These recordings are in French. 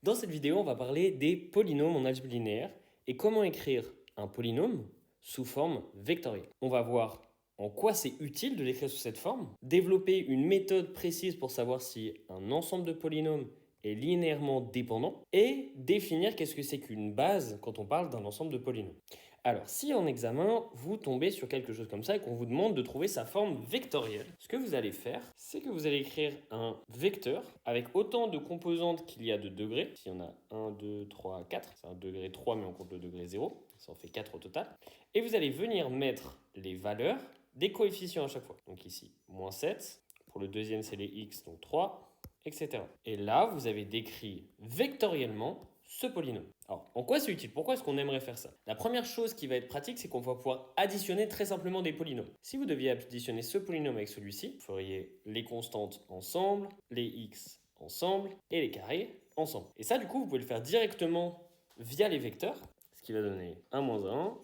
Dans cette vidéo, on va parler des polynômes en algèbre linéaire et comment écrire un polynôme sous forme vectorielle. On va voir en quoi c'est utile de l'écrire sous cette forme, développer une méthode précise pour savoir si un ensemble de polynômes est linéairement dépendant et définir qu'est-ce que c'est qu'une base quand on parle d'un ensemble de polynômes. Alors, si en examen, vous tombez sur quelque chose comme ça et qu'on vous demande de trouver sa forme vectorielle, ce que vous allez faire, c'est que vous allez écrire un vecteur avec autant de composantes qu'il y a de degrés. S'il y en a 1, 2, 3, 4, c'est un degré 3 mais on compte le degré 0, ça en fait 4 au total. Et vous allez venir mettre les valeurs des coefficients à chaque fois. Donc ici, moins 7, pour le deuxième c'est les x, donc 3, etc. Et là, vous avez décrit vectoriellement ce polynôme. Alors, en quoi c'est utile? Pourquoi est-ce qu'on aimerait faire ça? La première chose qui va être pratique, c'est qu'on va pouvoir additionner très simplement des polynômes. Si vous deviez additionner ce polynôme avec celui-ci, vous feriez les constantes ensemble, les x ensemble et les carrés ensemble. Et ça, du coup, vous pouvez le faire directement via les vecteurs, ce qui va donner 1 moins 1,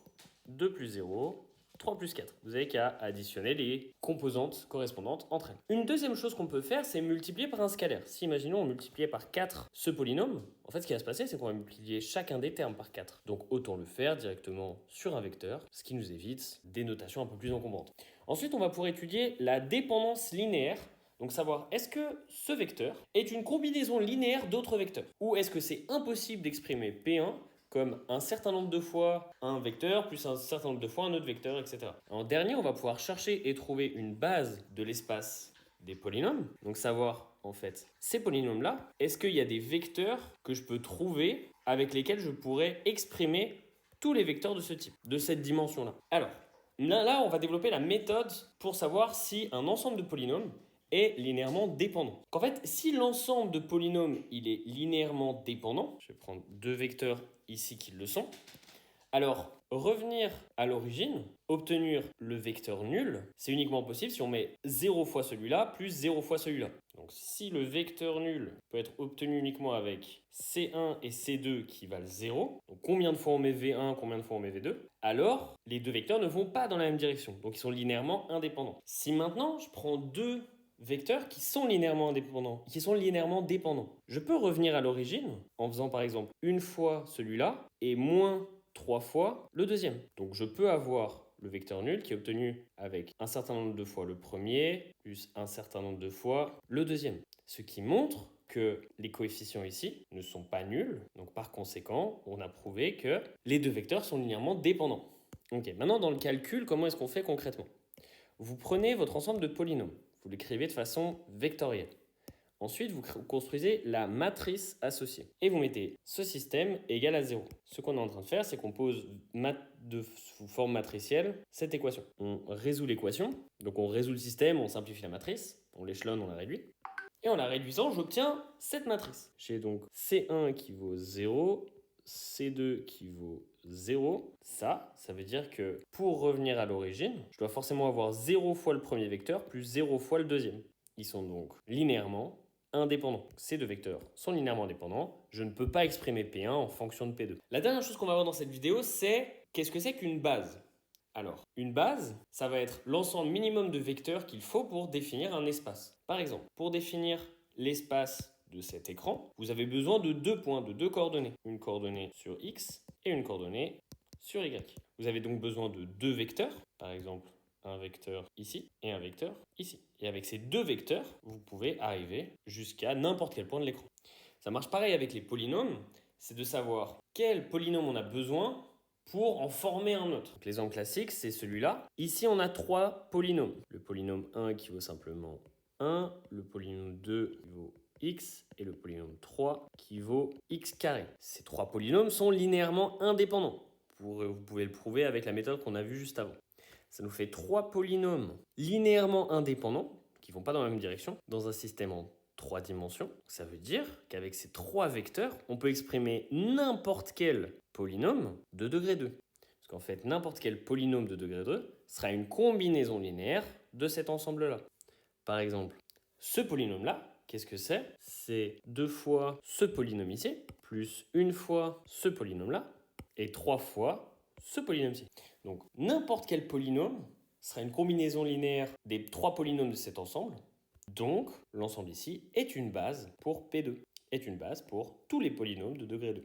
2 plus 0, 3 plus 4. Vous n'avez qu'à additionner les composantes correspondantes entre elles. Une deuxième chose qu'on peut faire, c'est multiplier par un scalaire. Si, imaginons, on multipliait par 4 ce polynôme, en fait, ce qui va se passer, c'est qu'on va multiplier chacun des termes par 4. Donc, autant le faire directement sur un vecteur, ce qui nous évite des notations un peu plus encombrantes. Ensuite, on va pouvoir étudier la dépendance linéaire. Donc savoir, est-ce que ce vecteur est une combinaison linéaire d'autres vecteurs? Ou est-ce que c'est impossible d'exprimer P1 comme un certain nombre de fois un vecteur, plus un certain nombre de fois un autre vecteur, etc. En dernier, on va pouvoir chercher et trouver une base de l'espace des polynômes. Donc savoir, en fait, ces polynômes-là, est-ce qu'il y a des vecteurs que je peux trouver avec lesquels je pourrais exprimer tous les vecteurs de ce type, de cette dimension-là. Alors, là, on va développer la méthode pour savoir si un ensemble de polynômes est linéairement dépendant. En fait, si l'ensemble de polynômes il est linéairement dépendant, je vais prendre deux vecteurs ici qui le sont, alors revenir à l'origine, obtenir le vecteur nul, c'est uniquement possible si on met 0 fois celui-là plus 0 fois celui-là. Donc si le vecteur nul peut être obtenu uniquement avec C1 et C2 qui valent 0, donc combien de fois on met V1, combien de fois on met V2, alors les deux vecteurs ne vont pas dans la même direction, donc ils sont linéairement indépendants. Si maintenant je prends deux vecteurs qui sont linéairement indépendants, qui sont linéairement dépendants. Je peux revenir à l'origine en faisant par exemple une fois celui-là et moins 3 fois le deuxième. Donc je peux avoir le vecteur nul qui est obtenu avec un certain nombre de fois le premier plus un certain nombre de fois le deuxième. Ce qui montre que les coefficients ici ne sont pas nuls. Donc par conséquent, on a prouvé que les deux vecteurs sont linéairement dépendants. Ok, maintenant dans le calcul, comment est-ce qu'on fait concrètement? Vous prenez votre ensemble de polynômes. Vous l'écrivez de façon vectorielle. Ensuite, vous construisez la matrice associée. Et vous mettez ce système égal à 0. Ce qu'on est en train de faire, c'est qu'on pose sous forme matricielle cette équation. On résout l'équation. Donc on résout le système, on simplifie la matrice. On l'échelonne, on la réduit. Et en la réduisant, j'obtiens cette matrice. J'ai donc C1 qui vaut 0, C2 qui vaut 0. Ça veut dire que pour revenir à l'origine, je dois forcément avoir 0 fois le premier vecteur plus 0 fois le deuxième. Ils sont donc linéairement indépendants. Ces deux vecteurs sont linéairement indépendants. Je ne peux pas exprimer P1 en fonction de P2. La dernière chose qu'on va voir dans cette vidéo, c'est qu'est-ce que c'est qu'une base? Alors, une base, ça va être l'ensemble minimum de vecteurs qu'il faut pour définir un espace. Par exemple, pour définir l'espace de cet écran, vous avez besoin de deux points, de deux coordonnées. Une coordonnée sur X et une coordonnée sur Y. Vous avez donc besoin de deux vecteurs, par exemple un vecteur ici et un vecteur ici. Et avec ces deux vecteurs, vous pouvez arriver jusqu'à n'importe quel point de l'écran. Ça marche pareil avec les polynômes, c'est de savoir quel polynôme on a besoin pour en former un autre. Donc, l'exemple classique, c'est celui-là. Ici, on a trois polynômes. Le polynôme 1 qui vaut simplement 1, le polynôme 2 qui vaut x et le polynôme 3 qui vaut x carré. Ces trois polynômes sont linéairement indépendants. Vous pouvez le prouver avec la méthode qu'on a vue juste avant. Ça nous fait trois polynômes linéairement indépendants, qui ne vont pas dans la même direction, dans un système en 3 dimensions. Ça veut dire qu'avec ces trois vecteurs, on peut exprimer n'importe quel polynôme de degré 2. Parce qu'en fait, n'importe quel polynôme de degré 2 sera une combinaison linéaire de cet ensemble-là. Par exemple, ce polynôme-là, qu'est-ce que c'est? C'est 2 fois ce polynôme ici, plus une fois ce polynôme-là, et 3 fois ce polynôme-ci. Donc, n'importe quel polynôme sera une combinaison linéaire des trois polynômes de cet ensemble. Donc, l'ensemble ici est une base pour P2. est une base pour tous les polynômes de degré 2.